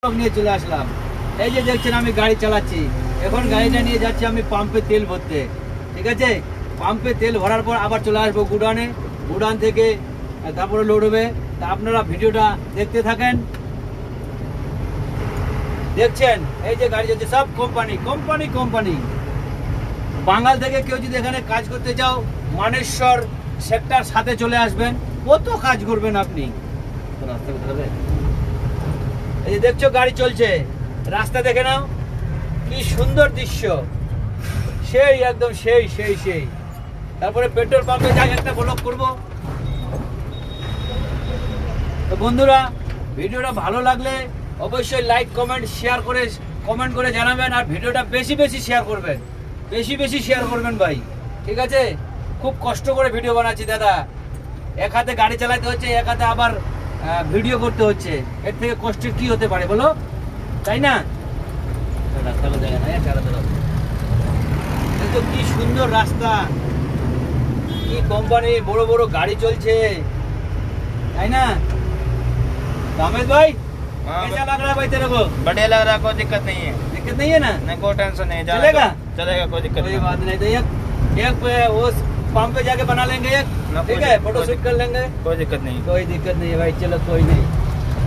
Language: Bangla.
নিয়ে চলে আসলাম। এই যে দেখছেন আমি গাড়ি চালাচ্ছি, এখন গাড়িটা নিয়ে যাচ্ছি আমি পাম্পে তেল ভরতে। ঠিক আছে, পাম্পে তেল ভরার পর আবার চলে আসবো গুডাউনে, গুডাউন থেকে তারপরে লোড হবে। তা আপনারা ভিডিওটা দেখতে থাকেন। দেখছেন এই যে গাড়ি যাচ্ছে, সব কোম্পানি কোম্পানি কোম্পানি। বাঙাল থেকে কেউ যদি এখানে কাজ করতে চাও, মানেশ্বর সেক্টর সাথে চলে আসবেন, কত কাজ করবেন আপনি। রাস্তা কোথায় হবে? এই যে দেখছো গাড়ি চলছে, রাস্তা দেখে নাও কি সুন্দর দৃশ্য, সেই একদম সেই সেই সেই। তারপরে পেট্রোল পাম্পে যাই একটা ব্লগ করবো। তো বন্ধুরা, ভিডিওটা ভালো লাগলে অবশ্যই লাইক কমেন্ট শেয়ার করে কমেন্ট করে জানাবেন, আর ভিডিওটা বেশি বেশি শেয়ার করবেন, বেশি বেশি শেয়ার করবেন ভাই। ঠিক আছে, খুব কষ্ট করে ভিডিও বানাচ্ছি দাদা, এক হাতে গাড়ি চালাতে হচ্ছে, এক হাতে আবার ভিডিও করতে হচ্ছে। এর থেকে কষ্টের কি হতে পারে বলো, তাই না? তো কি সুন্দর রাস্তা, কি কোম্পানি, বড় বড় গাড়ি চলছে, তাই না? कामेश भाई कैसा लग रहा है भाई तेरे को? बढ़िया लग रहा है, कोई दिक्कत नहीं है। दिक्कत नहीं है ना? नहीं, कोई टेंशन नहीं, चलेगा? चलेगा, कोई दिक्कत कोई नहीं। बात नहीं। तो एक वो पंप पे जाके बना लेंगे एक, ना, ठीक कोई है, फोटो शूट कर लेंगे। कोई दिक्कत नहीं। कोई दिक्कत नहीं है भाई, चलो कोई नहीं।